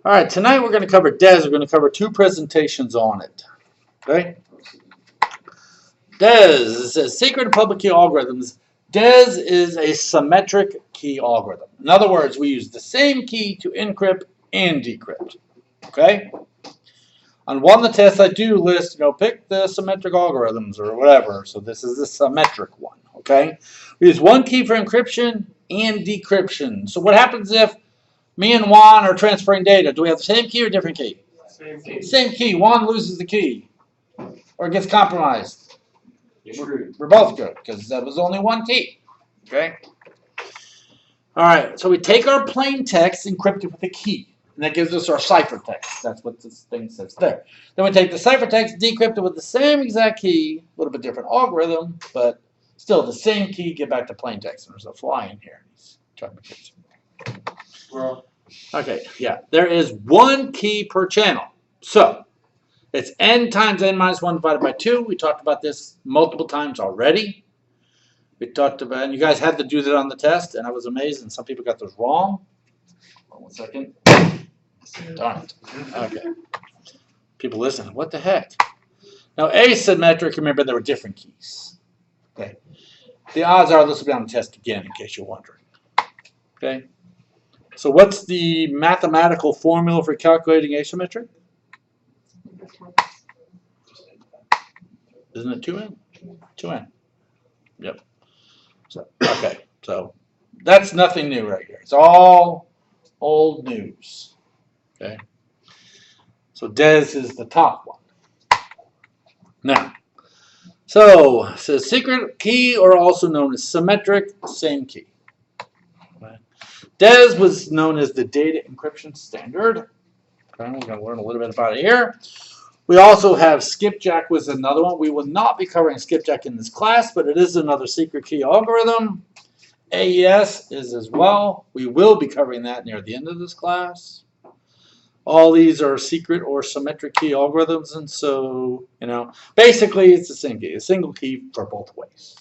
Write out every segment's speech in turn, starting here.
All right, tonight we're going to cover DES. We're going to cover two presentations on it. Okay? DES says secret and public key algorithms. DES is a symmetric key algorithm. In other words, we use the same key to encrypt and decrypt. Okay? On one of the tests I do list, pick the symmetric algorithms or whatever. So this is the symmetric one. Okay? We use one key for encryption and decryption. So what happens if me and Juan are transferring data? Do we have the same key or different key? Same key. Same key. Juan loses the key or gets compromised. You're We're both good because that was only one key. Okay? All right. So we take our plain text, encrypt it with a key. And that gives us our ciphertext. That's what this thing says there. Then we take the ciphertext, decrypt it with the same exact key, a little bit different algorithm, but still the same key, get back to plain text. And there's a fly in here. He's trying to catch it. Well, okay, yeah. There is one key per channel. So it's n times n minus 1 divided by 2. We talked about this multiple times already. We talked about, and you guys had to do that on the test, and I was amazed, and some people got those wrong. Hold on 1 second. Darn it. Okay. People listen. What the heck? Now, asymmetric, remember there were different keys. Okay. The odds are this will be on the test again, in case you're wondering. Okay. So what's the mathematical formula for calculating asymmetric? Isn't it 2n? 2n. Yep. So, okay. So that's nothing new right here. It's all old news. Okay. So DES is the top one. Now, so it says secret key, or also known as symmetric, same key. Okay. DES was known as the data encryption standard. Okay, we're going to learn a little bit about it here. We also have skipjack was another one. We will not be covering skipjack in this class, but it is another secret key algorithm. AES is as well. We will be covering that near the end of this class. All these are secret or symmetric key algorithms, and so, basically it's the same key, a single key for both ways.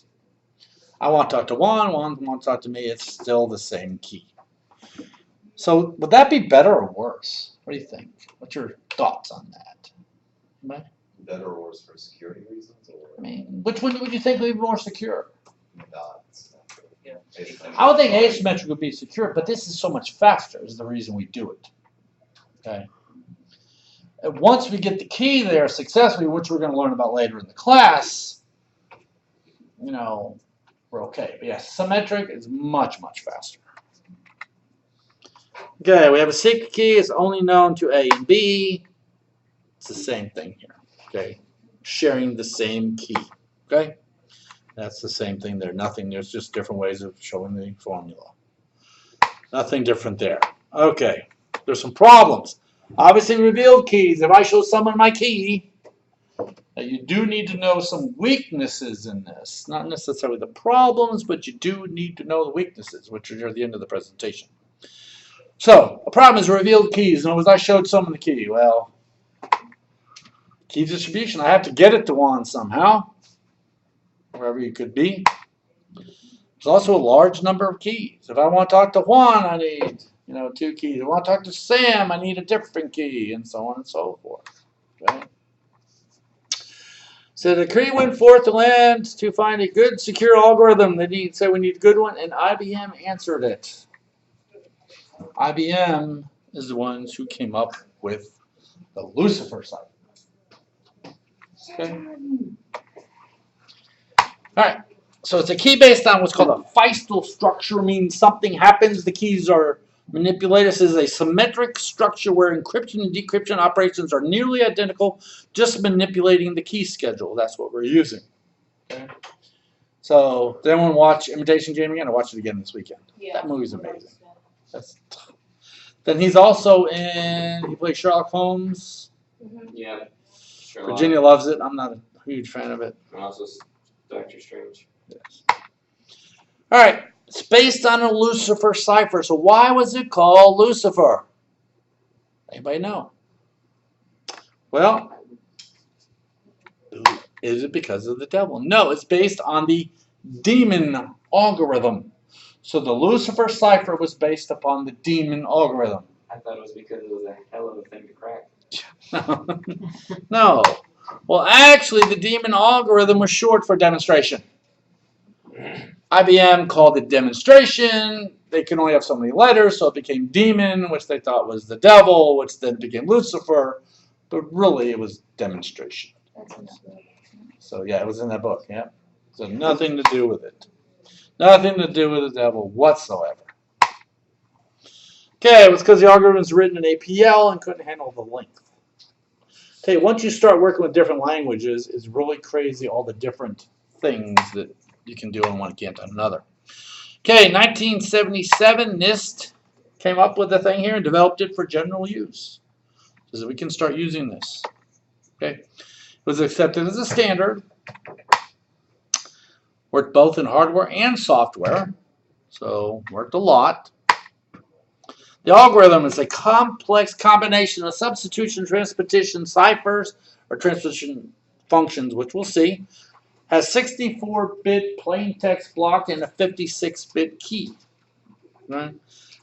I want to talk to Juan wants to talk to me, it's still the same key. So would that be better or worse? What do you think? What's your thoughts on that? Anybody? Better or worse for security reasons? Or I mean, which one would you think would be more secure? not? Yeah. I would think asymmetric would be secure, but this is so much faster is the reason we do it. Okay. And once we get the key there successfully, which we're going to learn about later in the class, we're okay. But yes, symmetric is much, much faster. Okay, we have a secret key. It's only known to A and B. It's the same thing here. Okay, sharing the same key. Okay, that's the same thing there. Nothing. There's just different ways of showing the formula. Nothing different there. Okay. There's some problems. Obviously, revealed keys. If I show someone my key, you do need to know some weaknesses in this. Not necessarily the problems, but you do need to know the weaknesses, which are at the end of the presentation. So, a problem is revealed keys. In other words, I showed someone the key. Well, key distribution, I have to get it to Juan somehow, wherever you could be. There's also a large number of keys. If I want to talk to Juan, I need 2 keys. If I want to talk to Sam, I need a different key, and so on and so forth. Okay. So the decree went forth to land to find a good, secure algorithm. They said we need a good one, and IBM answered it. IBM is the ones who came up with the Lucifer cipher. Okay. All right. So it's a key based on what's called a Feistel structure, means something happens, the keys are manipulated. This is a symmetric structure where encryption and decryption operations are nearly identical, just manipulating the key schedule. That's what we're using. Okay. So, did anyone watch Imitation Game again? I watched it again this weekend. Yeah. That movie's amazing. Then he's also he plays Sherlock Holmes. Yeah. Sherlock. Virginia loves it. I'm not a huge fan of it. And also Doctor Strange. Yes. All right. It's based on a Lucifer cipher. So why was it called Lucifer? Anybody know? Well, is it because of the devil? No, it's based on the demon algorithm. So the Lucifer cipher was based upon the demon algorithm. I thought it was because it was a hell of a thing to crack. No. Well, actually, the Demon algorithm was short for demonstration. IBM called it demonstration. They can only have so many letters, so it became Demon, which they thought was the devil, which then became Lucifer. But really, it was demonstration. So, yeah, it was in that book, yeah. So, nothing to do with it. Nothing to do with the devil whatsoever. Okay, it was because the algorithm was written in APL and couldn't handle the length. Okay, once you start working with different languages, it's really crazy all the different things that you can do on one can't on another. Okay, 1977, NIST came up with the thing here and developed it for general use, so that we can start using this. Okay, it was accepted as a standard. Worked both in hardware and software, so worked a lot. The algorithm is a complex combination of substitution, transposition, ciphers, or transposition functions, which we'll see. Has 64-bit plain text block and a 56-bit key. Right?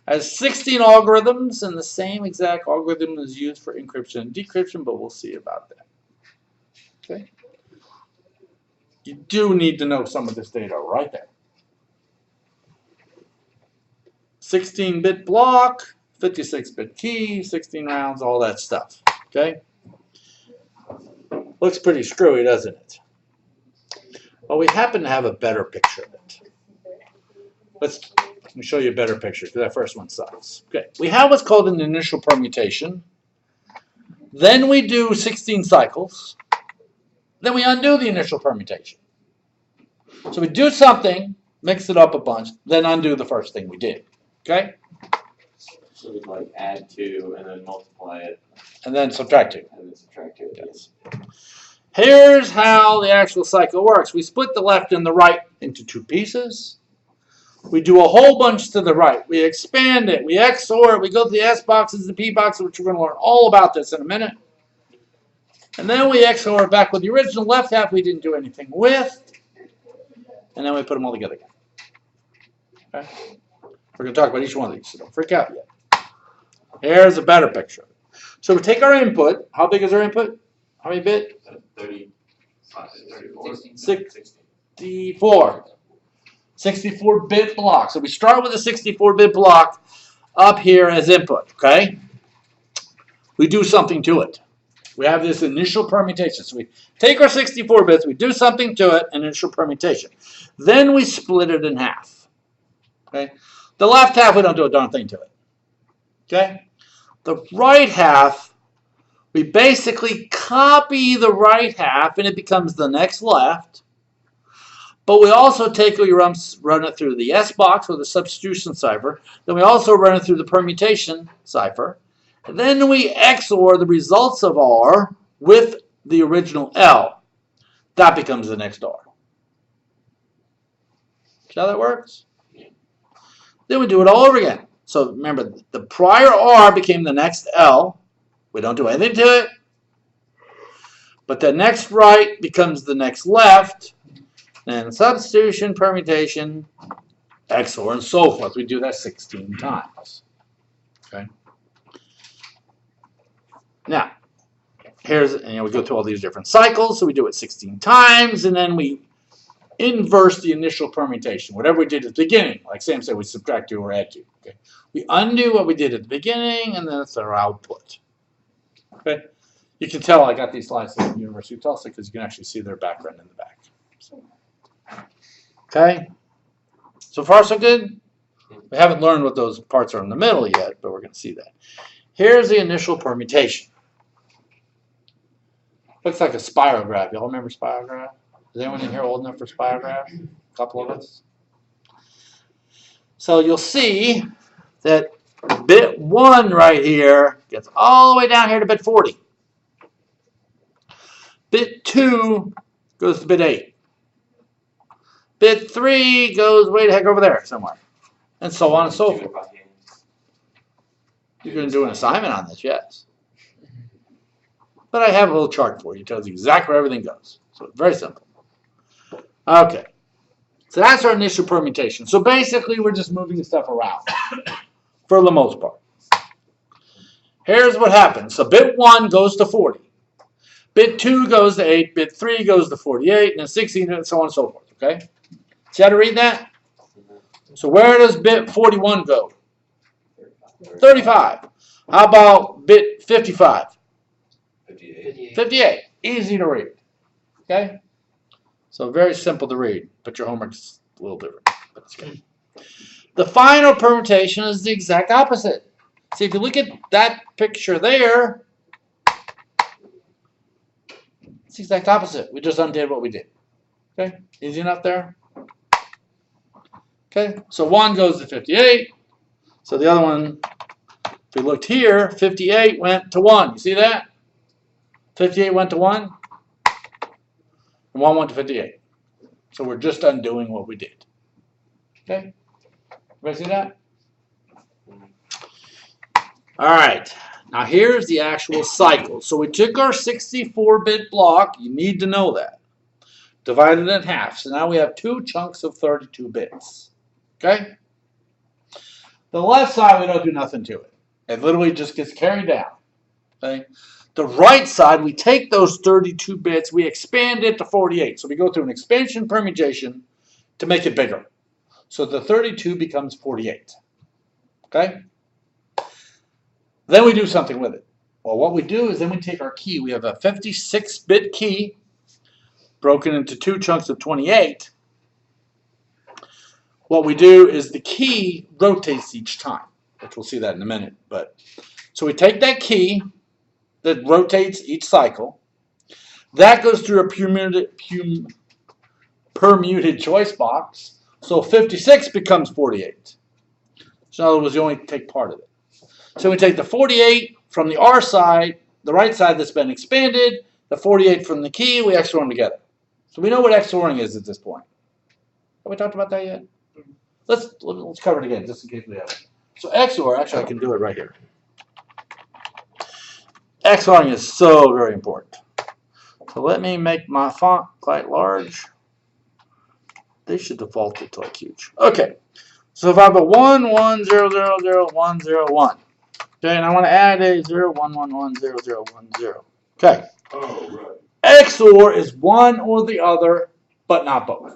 Has 16 algorithms, and the same exact algorithm is used for encryption and decryption, but we'll see about that. Okay. You do need to know some of this data right there. 16-bit block, 56-bit key, 16 rounds, all that stuff. Okay? Looks pretty screwy, doesn't it? Well, we happen to have a better picture of it. Let me show you a better picture, because that first one sucks. Okay, we have what's called an initial permutation. Then we do 16 cycles. Then we undo the initial permutation. So we do something, mix it up a bunch, then undo the first thing we did. Okay? So we'd like add 2 and then multiply it. And then subtract 2. And then subtract 2. Yes. Here's how the actual cycle works. We split the left and the right into 2 pieces. We do a whole bunch to the right. We expand it. We XOR it. We go to the S boxes, the P boxes, which we're going to learn all about this in a minute. And then we XOR it back with the original left half we didn't do anything with. And then we put them all together again. Okay? We're going to talk about each one of these, so don't freak out yet. Here's a better picture. So we take our input. How big is our input? How many bit? 34. 64. 64-bit block. So we start with a 64-bit block up here as input, okay? We do something to it. We have this initial permutation. So we take our 64 bits, we do something to it, an initial permutation. Then we split it in half, okay? The left half, we don't do a darn thing to it, okay? The right half, we basically copy the right half, and it becomes the next left. But we also take it, run it through the S box or the substitution cipher. Then we also run it through the permutation cipher. And then we XOR the results of R with the original L. That becomes the next R. See how that works? Then we do it all over again. So remember, the prior R became the next L. We don't do anything to it. But the next right becomes the next left. And substitution, permutation, XOR, and so forth. We do that 16 times. Okay. Now, we go through all these different cycles. So we do it 16 times, and then we inverse the initial permutation. Whatever we did at the beginning, like Sam said, we subtract 2 or add 2. Okay. We undo what we did at the beginning, and then it's our output. Okay. You can tell I got these slides at the University of Tulsa because you can actually see their background in the back. So. Okay, so far so good? We haven't learned what those parts are in the middle yet, but we're going to see that. Here's the initial permutation. Looks like a spirograph. Y'all remember spirograph? Is anyone in here old enough for spirograph? A couple of us. So you'll see that bit 1 right here gets all the way down here to bit 40. Bit 2 goes to bit 8. Bit 3 goes way the heck over there somewhere. And so on and so forth. You're going to do an assignment on this, yes. But I have a little chart for you. It tells you exactly where everything goes. So it's very simple. Okay. So that's our initial permutation. So basically we're just moving stuff around for the most part. here's what happens. So bit 1 goes to 40. Bit 2 goes to 8. Bit 3 goes to 48. And then 16 and so on and so forth. Okay? See how to read that? So where does bit 41 go? 35. How about bit 55? 58. 58. Easy to read. Okay? So very simple to read, but your homework's a little different. That's okay. The final permutation is the exact opposite. See, if you look at that picture there, it's the exact opposite. We just undid what we did. Okay? Easy enough there? Okay? So 1 goes to 58. So the other one, if we looked here, 58 went to 1. You see that? 58 went to 1. And 1 went to 58. So we're just undoing what we did. Okay? Everybody see that? All right. Now here's the actual cycle. So we took our 64-bit block. You need to know that. Divided it in half. So now we have 2 chunks of 32 bits. Okay? The left side, we don't do nothing to it. It literally just gets carried down. Okay? The right side, we take those 32 bits, we expand it to 48. So we go through an expansion permutation to make it bigger. So the 32 becomes 48. Okay? Then we do something with it. Well, what we do is then we take our key. We have a 56-bit key broken into 2 chunks of 28. What we do is the key rotates each time, which we'll see that in a minute. So we take that key that rotates each cycle. That goes through a permuted choice box. So 56 becomes 48. So in other words, you only take part of it. So we take the 48 from the R side, the right side that's been expanded, the 48 from the key, we XOR them together. So we know what XORing is at this point. Have we talked about that yet? Let's cover it again, just in case we haven't. So XOR, actually I can do it right here. XORing is so very important. So let me make my font quite large. They should default it to like huge. Okay. So if I have a 1 1 0 0 0 1 0 1. Okay, and I want to add a 0 1 1 1 0 0 1 0. Okay. Oh, right. XOR is one or the other, but not both.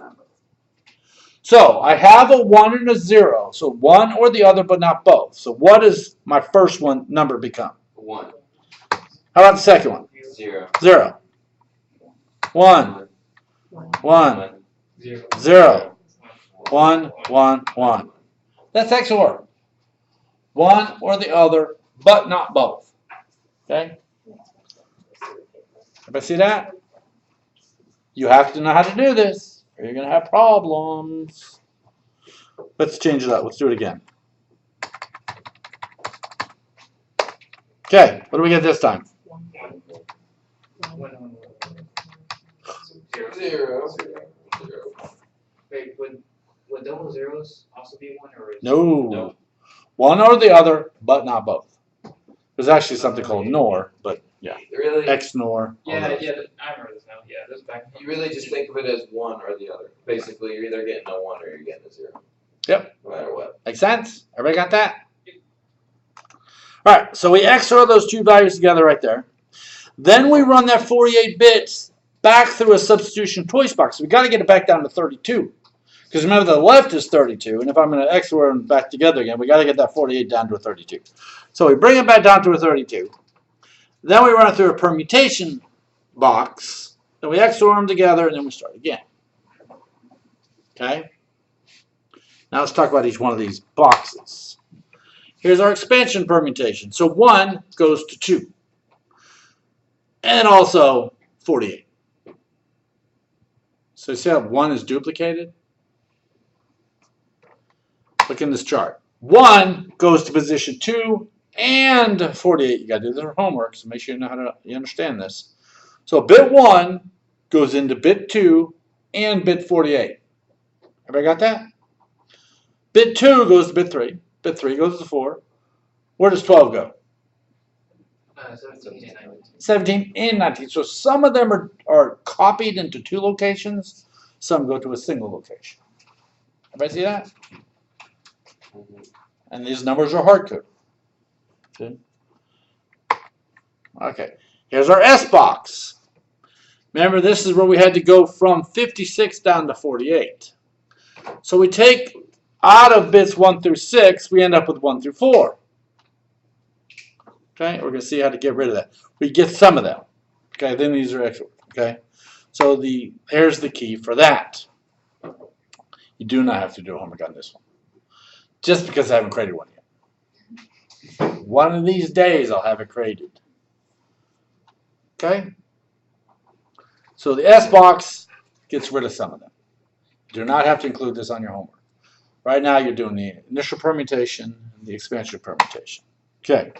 So I have a 1 and a 0. So one or the other, but not both. So what does my first one number become? 1. How about the second one? 0. 0. 1. 1. 0. 1 1 1. That's XOR. One or the other, but not both. Okay? Everybody see that? You have to know how to do this, or you're going to have problems. Let's change it up. Let's do it again. Okay, what do we get this time? 0. Wait, would double zeros also be 1 or? No. One or the other, but not both. There's actually something called NOR, but yeah. Really? XNOR. Yeah, I remember this now. Yeah, this back. You really just think of it as 1 or the other. Basically, you're either getting a 1 or you're getting a 0. Yep. No matter what. Make sense? Everybody got that? All right, so we XOR those 2 values together right there. Then we run that 48 bits back through a substitution choice box. We got to get it back down to 32. Because remember, the left is 32, and if I'm going to XOR them back together again, we got to get that 48 down to a 32. So we bring it back down to a 32. Then we run it through a permutation box. Then we XOR them together, and then we start again. Okay? Now let's talk about each one of these boxes. Here's our expansion permutation. So 1 goes to 2. And also 48. So you see how 1 is duplicated? Look in this chart. 1 goes to position 2 and 48. You got to do this for homework, so make sure you understand this. So bit 1 goes into bit 2 and bit 48. Everybody got that? Bit 2 goes to bit 3. Bit 3 goes to 4. Where does 12 go? 17 and 19. 17 and 19. So some of them are copied into 2 locations. Some go to a single location. Everybody see that? And these numbers are hard-coded. Okay. Okay, here's our S box. Remember, this is where we had to go from 56 down to 48. So we take out of bits 1 through 6, we end up with 1 through 4. Okay, we're going to see how to get rid of that. We get some of them. Okay, then these are extra. Okay, so here's the key for that. You do not have to do homework on this one, just because I haven't created one yet. One of these days I'll have it created. Okay, so the S box gets rid of some of them. You do not have to include this on your homework. Right now you're doing the initial permutation and the expansion permutation. Okay,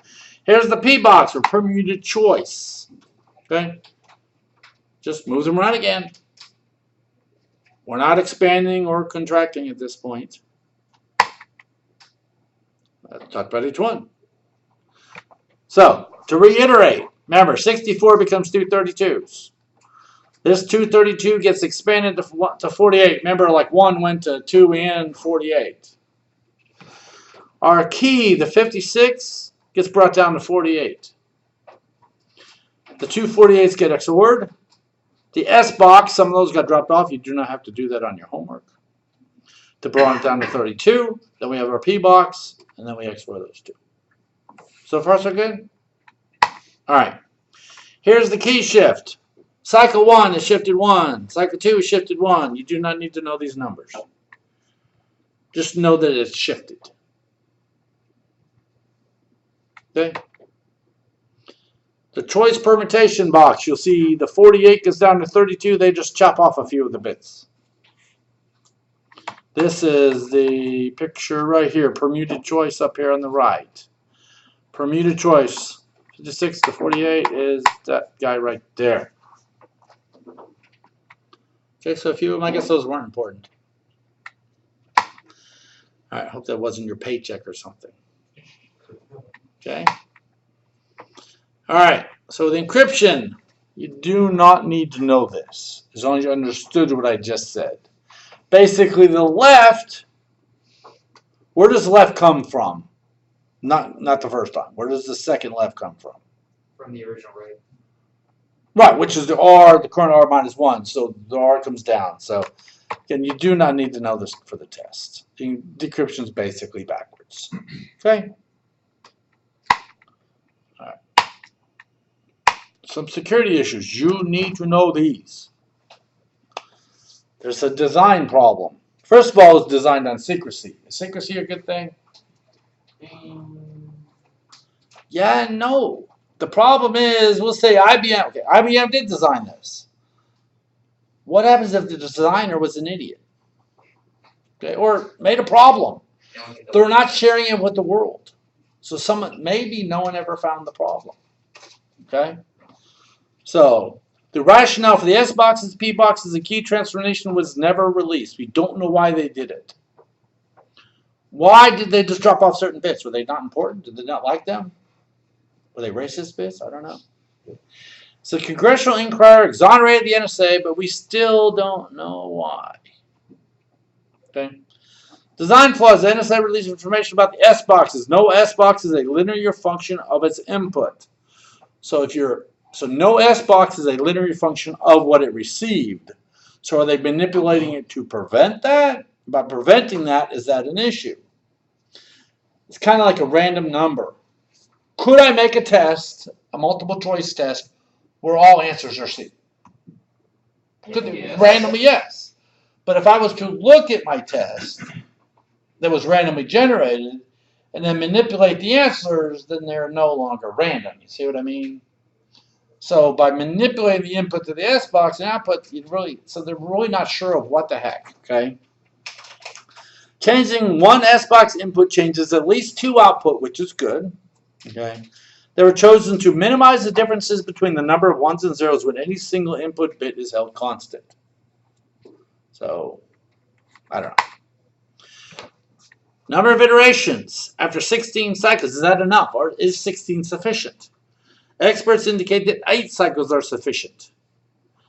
here's the P box for permuted choice. Okay, just move them around again. We're not expanding or contracting at this point. Let's talk about each one. So, to reiterate, remember, 64 becomes 232s. This 232 gets expanded to 48. Remember, like 1 went to 2 and 48. Our key, the 56, gets brought down to 48. The 248s get XOR'd. The S box, some of those got dropped off. You do not have to do that on your homework. To bring it down to 32. Then we have our P box, and then we XOR those two. So far, so good? All right. Here's the key shift. Cycle 1 is shifted 1. Cycle 2 is shifted 1. You do not need to know these numbers. Just know that it's shifted. Okay? The choice permutation box, you'll see the 48 goes down to 32. They just chop off a few of the bits. This is the picture right here, permuted choice up here on the right. Permuted choice, 56 to 48 is that guy right there. Okay, so a few of them, I guess those weren't important. All right, hope that wasn't your paycheck or something. Okay. All right, so the encryption, you do not need to know this, as long as you understood what I just said. Basically, the left, where does left come from? Not the first time. Where does the second left come from? From the original right. Right, which is the R, the current R minus 1, so the R comes down. So, again, you do not need to know this for the test. Decryption is basically backwards. Okay? All right. Some security issues. You need to know these. There's a design problem. First of all, it's designed on secrecy. Is secrecy a good thing? Yeah and no. The problem is, we'll say IBM. Okay, IBM did design this. What happens if the designer was an idiot? Okay, or made a problem? They're not sharing it with the world. So maybe no one ever found the problem. Okay? So, the rationale for the S boxes, P boxes, and key transformation was never released. We don't know why they did it. Why did they just drop off certain bits? Were they not important? Did they not like them? Were they racist bits? I don't know. So congressional inquiry exonerated the NSA, but we still don't know why. Okay. Design flaws. The NSA released information about the S boxes. No S box is a linear function of its input. So no S box is a linear function of what it received. So are they manipulating it to prevent that? By preventing that, is that an issue? It's kind of like a random number. Could I make a test, a multiple choice test, where all answers are C? Yes. Randomly, yes. But if I was to look at my test that was randomly generated and then manipulate the answers, then they're no longer random. You see what I mean? So by manipulating the input to the S box and output, so they're really not sure of what the heck, okay? Changing one S box input changes at least 2 output, which is good, okay? They were chosen to minimize the differences between the number of 1s and 0s when any single input bit is held constant. So, I don't know. Number of iterations. After 16 cycles, is that enough, or is 16 sufficient? Experts indicate that 8 cycles are sufficient.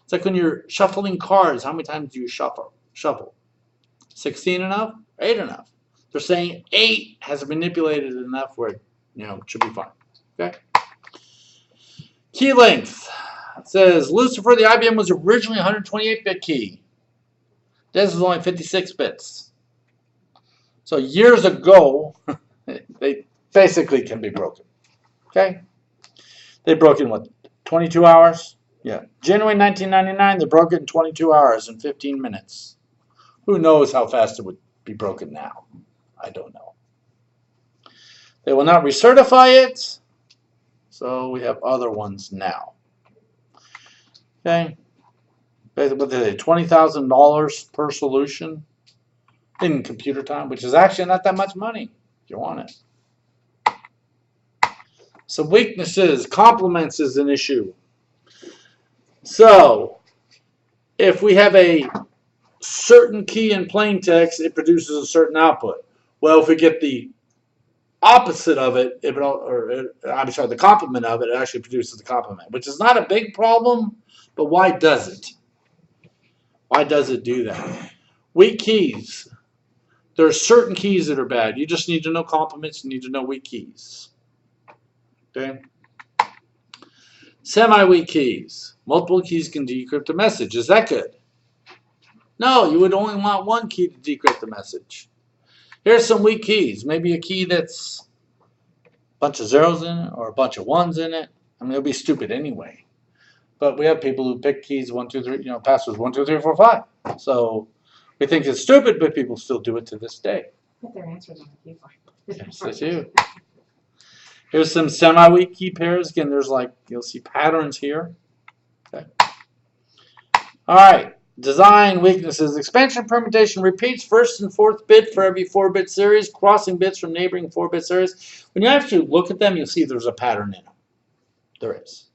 It's like when you're shuffling cards, how many times do you shuffle? 16 enough? 8 enough? They're saying 8 has manipulated enough where it should be fine. Okay? Key length. It says Lucifer, the IBM, was originally 128-bit key. This is only 56 bits. So years ago, they basically can be broken. Okay? They broke in what, 22 hours? Yeah. January 1999, they broke it in 22 hours and 15 minutes. Who knows how fast it would be broken now? I don't know. They will not recertify it, so we have other ones now. Okay. What did they, $20,000 per solution in computer time, which is actually not that much money if you want it. Some weaknesses. Complements is an issue. So, if we have a certain key in plain text, it produces a certain output. Well, if we get the opposite of it, the complement of it, it actually produces the complement, which is not a big problem, but why does it? Why does it do that? Weak keys. There are certain keys that are bad. You just need to know complements. You need to know weak keys. Okay? Semi-weak keys. Multiple keys can decrypt a message. Is that good? No, you would only want one key to decrypt the message. Here's some weak keys. Maybe a key that's a bunch of zeros in it or a bunch of ones in it. I mean, it'll be stupid anyway. But we have people who pick keys 1, 2, 3, passwords 1, 2, 3, 4, 5. So we think it's stupid, but people still do it to this day. Put their answers on the keyboard. Yes, they do. Here's some semi-weak key pairs. Again, there's you'll see patterns here. Okay. All right. Design weaknesses. Expansion permutation repeats first and fourth bit for every 4-bit series, crossing bits from neighboring 4-bit series. When you actually look at them, you'll see there's a pattern in them. There is.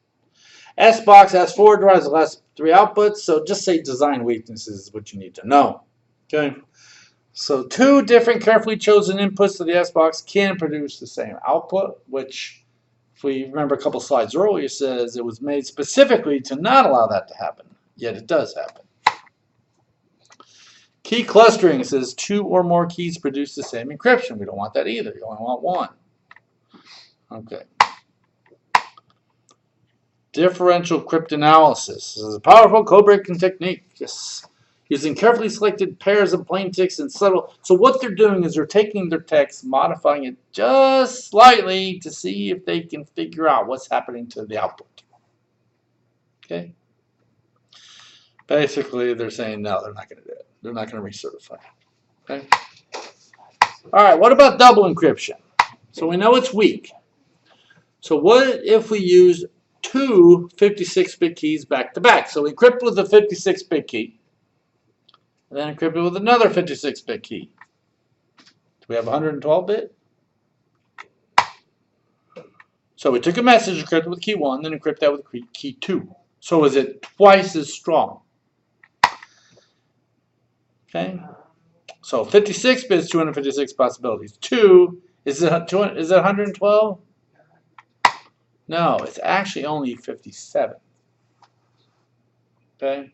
S-box, S4 derives the last 3 outputs, so just say design weaknesses is what you need to know. Okay. So 2 different carefully chosen inputs to the S-box can produce the same output, which, if we remember a couple slides earlier, says it was made specifically to not allow that to happen, yet it does happen. Key clustering says 2 or more keys produce the same encryption. We don't want that either. You only want 1. Okay. Differential cryptanalysis. This is a powerful code-breaking technique. Yes. Using carefully selected pairs of plain text and subtle. So what they're doing is they're taking their text, modifying it just slightly to see if they can figure out what's happening to the output. Okay. Basically, they're saying no, they're not going to do it. They're not going to recertify. Okay. All right. What about double encryption? So we know it's weak. So what if we use 2 56-bit keys back to back? So we encrypt with a 56-bit key, and then encrypt it with another 56-bit key. Do we have 112-bit? So we took a message, encrypted with key 1, then encrypt that with key 2. So is it twice as strong? Okay. So 56 bits, 256 possibilities. 2, is it 112? No, it's actually only 57. Okay.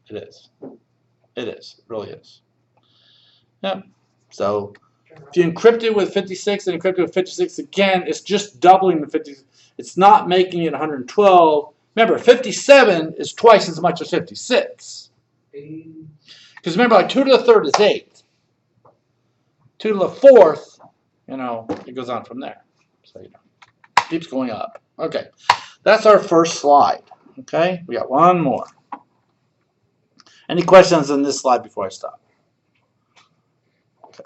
It is. It is. It really is. Yep. So if you encrypt it with 56 and encrypt it with 56 again, it's just doubling the 50. It's not making it 112. Remember, 57 is twice as much as 56. Because remember, 2 to the 3rd is 8. 2 to the 4th, it goes on from there. So, keeps going up. Okay. That's our first slide. Okay. We got one more. Any questions on this slide before I stop? Okay.